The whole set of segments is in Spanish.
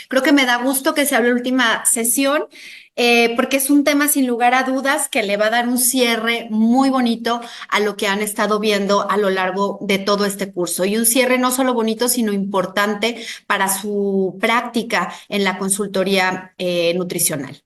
Creo que me da gusto que se hable la última sesión, porque es un tema sin lugar a dudas que le va a dar un cierre muy bonito a lo que han estado viendo a lo largo de todo este curso. Y un cierre no solo bonito, sino importante para su práctica en la consultoría nutricional.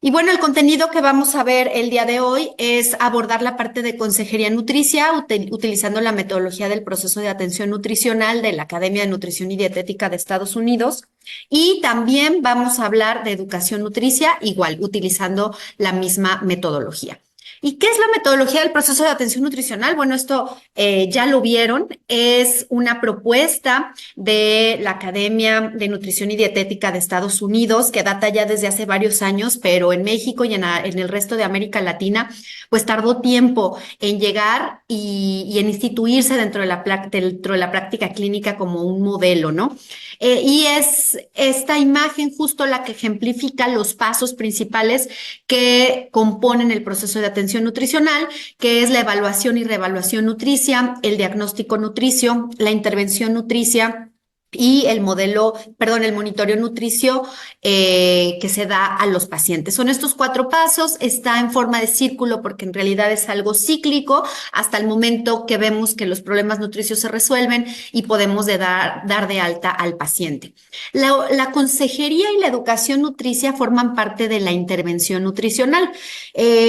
Y bueno, el contenido que vamos a ver el día de hoy es abordar la parte de consejería nutricia utilizando la metodología del proceso de atención nutricional de la Academia de Nutrición y Dietética de Estados Unidos. Y también vamos a hablar de educación nutricia, igual, utilizando la misma metodología. ¿Y qué es la metodología del proceso de atención nutricional? Bueno, esto ya lo vieron, es una propuesta de la Academia de Nutrición y Dietética de Estados Unidos que data ya desde hace varios años, pero en México y en el resto de América Latina, pues tardó tiempo en llegar y en instituirse dentro de la práctica clínica como un modelo, ¿no? Y es esta imagen justo la que ejemplifica los pasos principales que componen el proceso de atención nutricional, que es la evaluación y reevaluación nutricia, el diagnóstico nutricio, la intervención nutricia y el monitoreo nutricio que se da a los pacientes. Son estos 4 pasos, está en forma de círculo porque en realidad es algo cíclico hasta el momento que vemos que los problemas nutricios se resuelven y podemos dar de alta al paciente. La consejería y la educación nutricia forman parte de la intervención nutricional.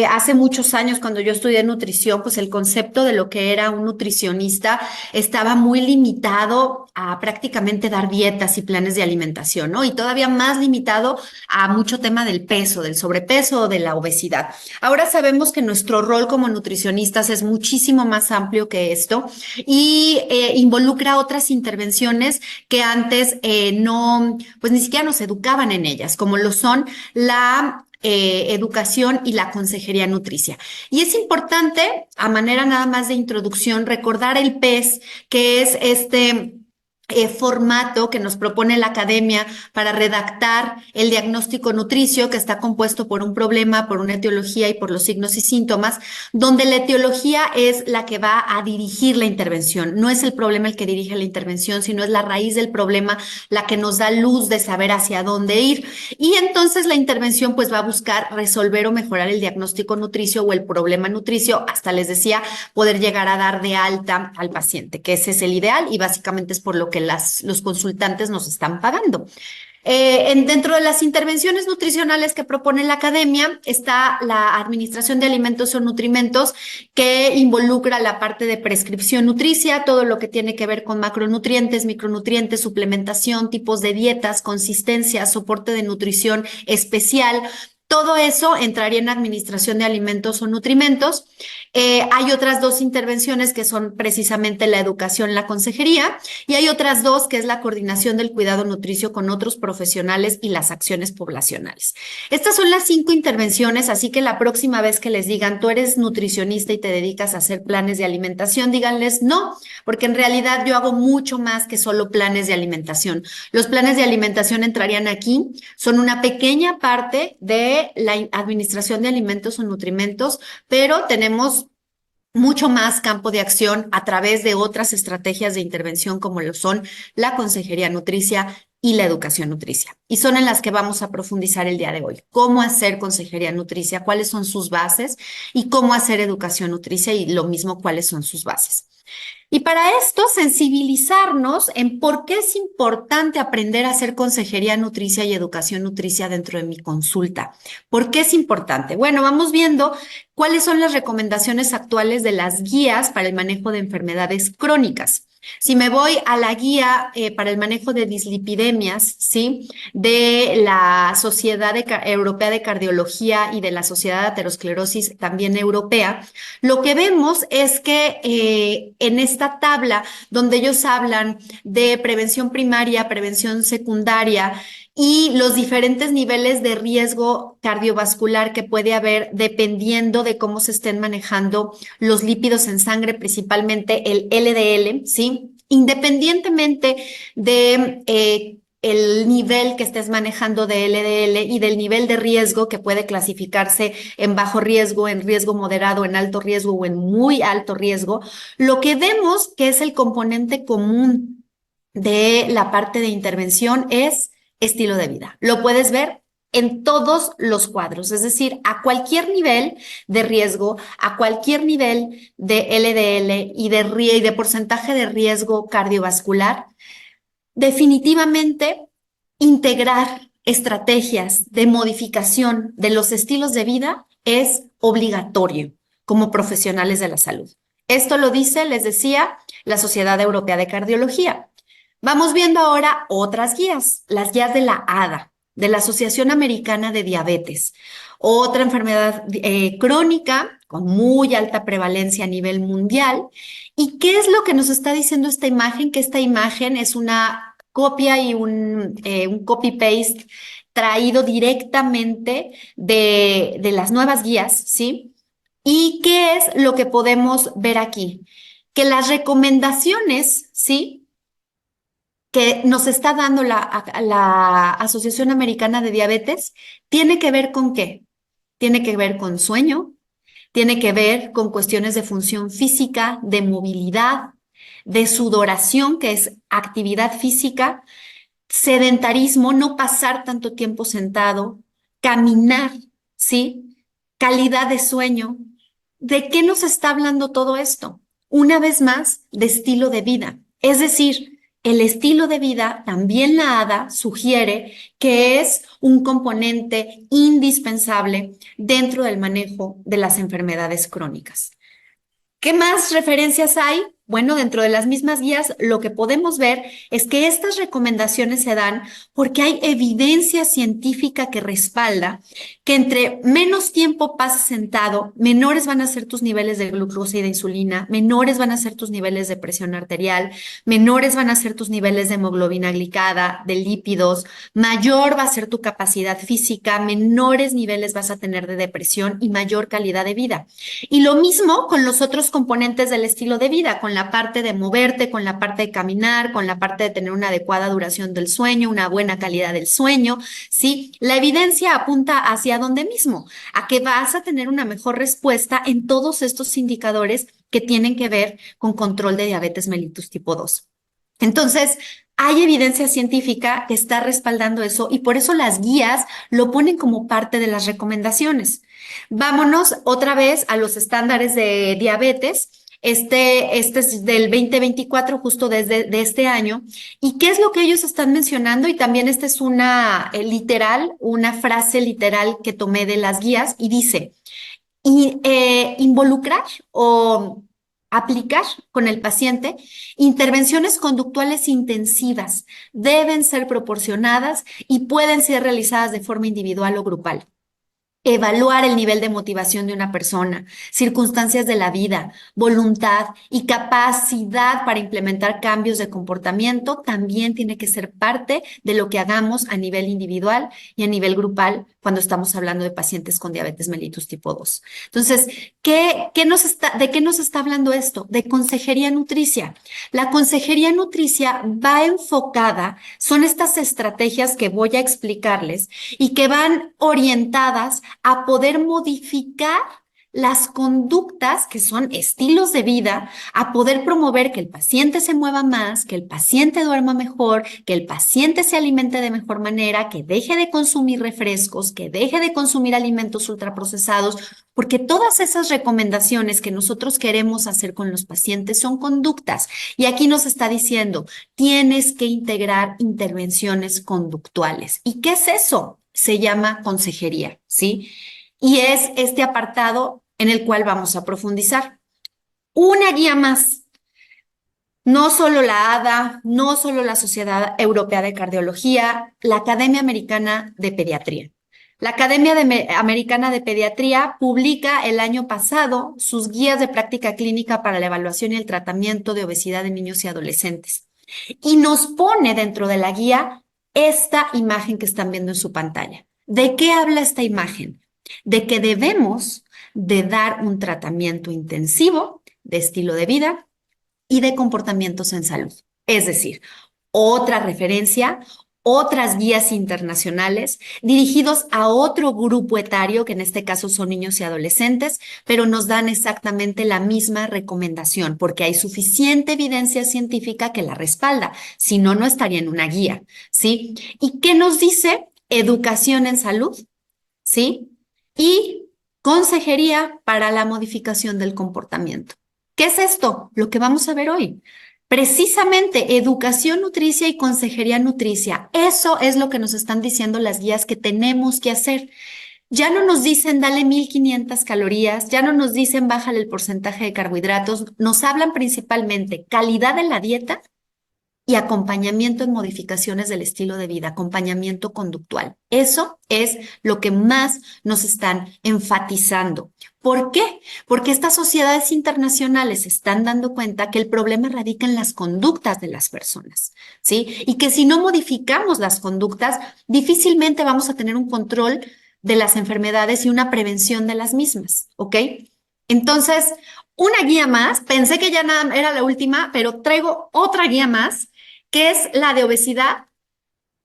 Hace muchos años, cuando yo estudié nutrición, pues el concepto de lo que era un nutricionista estaba muy limitado a prácticamente dar dietas y planes de alimentación, ¿no? Y todavía más limitado a mucho tema del peso, del sobrepeso o de la obesidad. Ahora sabemos que nuestro rol como nutricionistas es muchísimo más amplio que esto y involucra otras intervenciones que antes no, pues ni siquiera nos educaban en ellas, como lo son la educación y la consejería nutricia. Y es importante, a manera nada más de introducción, recordar el PES, que es este formato que nos propone la academia para redactar el diagnóstico nutricio, que está compuesto por un problema, por una etiología y por los signos y síntomas, donde la etiología es la que va a dirigir la intervención. No es el problema el que dirige la intervención, sino es la raíz del problema la que nos da luz de saber hacia dónde ir. Y entonces la intervención pues va a buscar resolver o mejorar el diagnóstico nutricio o el problema nutricio, hasta les decía, poder llegar a dar de alta al paciente, que ese es el ideal y básicamente es por lo que los consultantes nos están pagando. Dentro de las intervenciones nutricionales que propone la academia está la administración de alimentos o nutrimentos, que involucra la parte de prescripción nutricia, todo lo que tiene que ver con macronutrientes, micronutrientes, suplementación, tipos de dietas, consistencia, soporte de nutrición especial. Todo eso entraría en administración de alimentos o nutrimentos. Hay otras 2 intervenciones que son precisamente la educación, la consejería, y hay otras 2 que es la coordinación del cuidado nutricio con otros profesionales y las acciones poblacionales. Estas son las 5 intervenciones, así que la próxima vez que les digan, tú eres nutricionista y te dedicas a hacer planes de alimentación, díganles no, porque en realidad yo hago mucho más que solo planes de alimentación. Los planes de alimentación entrarían aquí, son una pequeña parte de la administración de alimentos o nutrimentos, pero tenemos mucho más campo de acción a través de otras estrategias de intervención como lo son la consejería nutricia y la educación nutricia. Y son en las que vamos a profundizar el día de hoy. Cómo hacer consejería nutricia, cuáles son sus bases y cómo hacer educación nutricia y lo mismo cuáles son sus bases. Y para esto, sensibilizarnos en por qué es importante aprender a hacer consejería nutricia y educación nutricia dentro de mi consulta. ¿Por qué es importante? Bueno, vamos viendo cuáles son las recomendaciones actuales de las guías para el manejo de enfermedades crónicas. Si me voy a la guía para el manejo de dislipidemias, ¿sí? De la Sociedad Europea de Cardiología y de la Sociedad de Aterosclerosis también europea, lo que vemos es que en esta tabla donde ellos hablan de prevención primaria, prevención secundaria y los diferentes niveles de riesgo cardiovascular que puede haber dependiendo de cómo se estén manejando los lípidos en sangre, principalmente el LDL, ¿sí? Independientemente de el nivel que estés manejando de LDL y del nivel de riesgo que puede clasificarse en bajo riesgo, en riesgo moderado, en alto riesgo o en muy alto riesgo, lo que vemos que es el componente común de la parte de intervención es estilo de vida. Lo puedes ver en todos los cuadros, es decir, a cualquier nivel de riesgo, a cualquier nivel de LDL y de porcentaje de riesgo cardiovascular. Definitivamente, integrar estrategias de modificación de los estilos de vida es obligatorio como profesionales de la salud. Esto lo dice, les decía, la Sociedad Europea de Cardiología. Vamos viendo ahora otras guías, las guías de la ADA, de la Asociación Americana de Diabetes, otra enfermedad crónica con muy alta prevalencia a nivel mundial. ¿Y qué es lo que nos está diciendo esta imagen? Que esta imagen es una copia y un copy-paste traído directamente de las nuevas guías, ¿sí? ¿Y qué es lo que podemos ver aquí? Que las recomendaciones, ¿sí?, que nos está dando la Asociación Americana de Diabetes, tiene que ver con qué? Tiene que ver con sueño, tiene que ver con cuestiones de función física, de movilidad, de sudoración, que es actividad física, sedentarismo, no pasar tanto tiempo sentado, caminar, ¿sí? Calidad de sueño. ¿De qué nos está hablando todo esto? Una vez más, de estilo de vida. Es decir, el estilo de vida, también la ADA sugiere que es un componente indispensable dentro del manejo de las enfermedades crónicas. ¿Qué más referencias hay? Bueno, dentro de las mismas guías, lo que podemos ver es que estas recomendaciones se dan porque hay evidencia científica que respalda que entre menos tiempo pases sentado, menores van a ser tus niveles de glucosa y de insulina, menores van a ser tus niveles de presión arterial, menores van a ser tus niveles de hemoglobina glicada, de lípidos, mayor va a ser tu capacidad física, menores niveles vas a tener de depresión y mayor calidad de vida. Y lo mismo con los otros componentes del estilo de vida, con la parte de moverte, con la parte de caminar, con la parte de tener una adecuada duración del sueño, una buena calidad del sueño, ¿sí? La evidencia apunta hacia donde mismo, a que vas a tener una mejor respuesta en todos estos indicadores que tienen que ver con control de diabetes mellitus tipo 2. Entonces, hay evidencia científica que está respaldando eso y por eso las guías lo ponen como parte de las recomendaciones. Vámonos otra vez a los estándares de diabetes. Este es del 2024, justo de este año. ¿Y qué es lo que ellos están mencionando? Y también esta es una literal, una frase literal que tomé de las guías y dice, involucrar o aplicar con el paciente intervenciones conductuales intensivas deben ser proporcionadas y pueden ser realizadas de forma individual o grupal. Evaluar el nivel de motivación de una persona, circunstancias de la vida, voluntad y capacidad para implementar cambios de comportamiento también tiene que ser parte de lo que hagamos a nivel individual y a nivel grupal cuando estamos hablando de pacientes con diabetes mellitus tipo 2. Entonces, ¿de qué nos está hablando esto? De consejería nutricia. La consejería nutricia va enfocada, son estas estrategias que voy a explicarles y que van orientadas a poder modificar las conductas que son estilos de vida, a poder promover que el paciente se mueva más, que el paciente duerma mejor, que el paciente se alimente de mejor manera, que deje de consumir refrescos, que deje de consumir alimentos ultraprocesados, porque todas esas recomendaciones que nosotros queremos hacer con los pacientes son conductas. Y aquí nos está diciendo, tienes que integrar intervenciones conductuales. ¿Y qué es eso? Se llama consejería, ¿sí? Y es este apartado en el cual vamos a profundizar. Una guía más, no solo la ADA, no solo la Sociedad Europea de Cardiología, la Academia Americana de Pediatría. La Academia Americana de Pediatría publica el año pasado sus guías de práctica clínica para la evaluación y el tratamiento de obesidad en niños y adolescentes. Y nos pone dentro de la guía esta imagen que están viendo en su pantalla. ¿De qué habla esta imagen? De que debemos de dar un tratamiento intensivo de estilo de vida y de comportamientos en salud. Es decir, otra referencia, otras guías internacionales dirigidos a otro grupo etario, que en este caso son niños y adolescentes, pero nos dan exactamente la misma recomendación, porque hay suficiente evidencia científica que la respalda, si no, no estaría en una guía, ¿sí? ¿Y qué nos dice? Educación en salud, ¿sí? Y consejería para la modificación del comportamiento. ¿Qué es esto? Lo que vamos a ver hoy. Precisamente educación nutricia y consejería nutricia. Eso es lo que nos están diciendo las guías que tenemos que hacer. Ya no nos dicen dale 1500 calorías, ya no nos dicen bájale el porcentaje de carbohidratos, nos hablan principalmente calidad en la dieta y acompañamiento en modificaciones del estilo de vida, acompañamiento conductual. Eso es lo que más nos están enfatizando. ¿Por qué? Porque estas sociedades internacionales se están dando cuenta que el problema radica en las conductas de las personas, ¿sí? Y que si no modificamos las conductas, difícilmente vamos a tener un control de las enfermedades y una prevención de las mismas, ¿ok? Entonces, una guía más, pensé que ya nada era la última, pero traigo otra guía más que es la de obesidad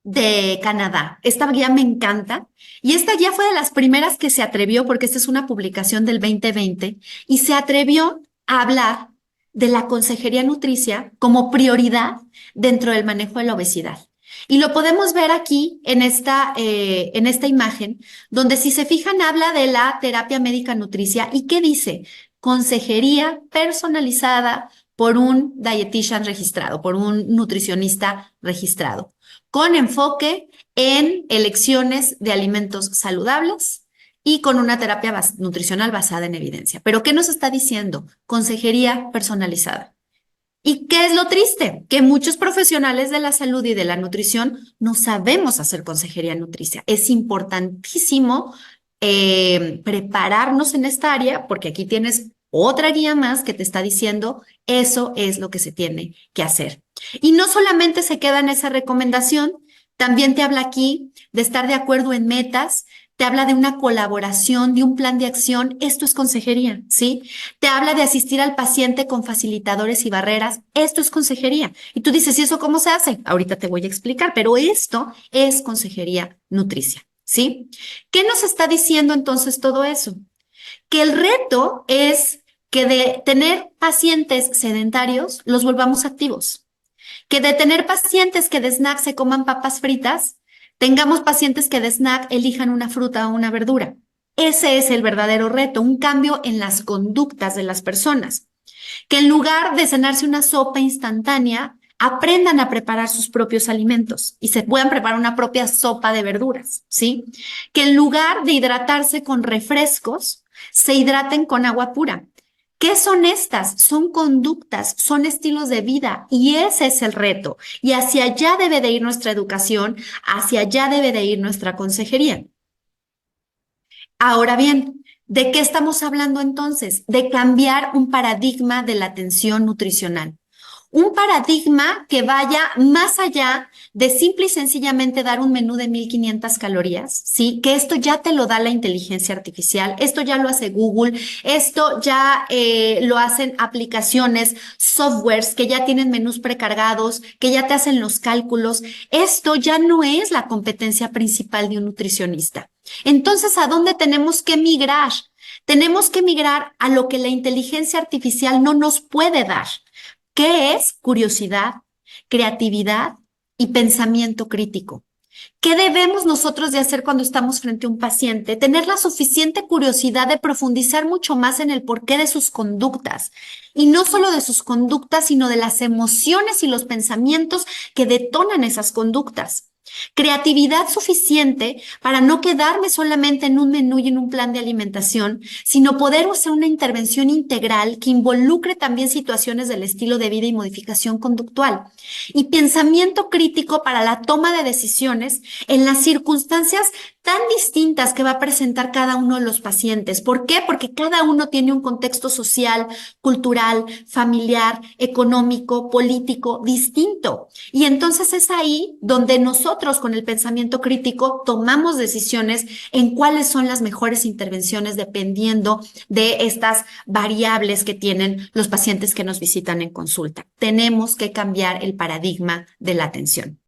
de Canadá. Esta guía me encanta y esta guía fue de las primeras que se atrevió, porque esta es una publicación del 2020, y se atrevió a hablar de la consejería nutricia como prioridad dentro del manejo de la obesidad. Y lo podemos ver aquí en esta imagen, donde si se fijan habla de la terapia médica nutricia y ¿qué dice? Consejería personalizada por un dietitian registrado, por un nutricionista registrado, con enfoque en elecciones de alimentos saludables y con una terapia nutricional basada en evidencia. ¿Pero qué nos está diciendo? Consejería personalizada. ¿Y qué es lo triste? Que muchos profesionales de la salud y de la nutrición no sabemos hacer consejería nutricia. Es importantísimo prepararnos en esta área, porque aquí tienes otra guía más que te está diciendo eso es lo que se tiene que hacer. Y no solamente se queda en esa recomendación, también te habla aquí de estar de acuerdo en metas, te habla de una colaboración, de un plan de acción. Esto es consejería, ¿sí? Te habla de asistir al paciente con facilitadores y barreras. Esto es consejería. Y tú dices, ¿y eso cómo se hace? Ahorita te voy a explicar, pero esto es consejería nutricia, ¿sí? ¿Qué nos está diciendo entonces todo eso? Que el reto es que de tener pacientes sedentarios los volvamos activos, que de tener pacientes que de snack se coman papas fritas, tengamos pacientes que de snack elijan una fruta o una verdura. Ese es el verdadero reto, un cambio en las conductas de las personas. Que en lugar de cenarse una sopa instantánea, aprendan a preparar sus propios alimentos y se puedan preparar una propia sopa de verduras, ¿sí? Que en lugar de hidratarse con refrescos, se hidraten con agua pura. ¿Qué son estas? Son conductas, son estilos de vida y ese es el reto. Y hacia allá debe de ir nuestra educación, hacia allá debe de ir nuestra consejería. Ahora bien, ¿de qué estamos hablando entonces? De cambiar un paradigma de la atención nutricional. Un paradigma que vaya más allá de simple y sencillamente dar un menú de 1500 calorías, ¿sí? Que esto ya te lo da la inteligencia artificial, esto ya lo hace Google, esto ya lo hacen aplicaciones, softwares que ya tienen menús precargados, que ya te hacen los cálculos. Esto ya no es la competencia principal de un nutricionista. Entonces, ¿a dónde tenemos que migrar? Tenemos que migrar a lo que la inteligencia artificial no nos puede dar. ¿Qué es curiosidad, creatividad y pensamiento crítico? ¿Qué debemos nosotros de hacer cuando estamos frente a un paciente? Tener la suficiente curiosidad de profundizar mucho más en el porqué de sus conductas. Y no solo de sus conductas, sino de las emociones y los pensamientos que detonan esas conductas. Creatividad suficiente para no quedarme solamente en un menú y en un plan de alimentación, sino poder hacer una intervención integral que involucre también situaciones del estilo de vida y modificación conductual. Y pensamiento crítico para la toma de decisiones en las circunstancias tan distintas que va a presentar cada uno de los pacientes. ¿Por qué? Porque cada uno tiene un contexto social, cultural, familiar, económico, político distinto. Y entonces es ahí donde nosotros con el pensamiento crítico tomamos decisiones en cuáles son las mejores intervenciones dependiendo de estas variables que tienen los pacientes que nos visitan en consulta. Tenemos que cambiar el paradigma de la atención.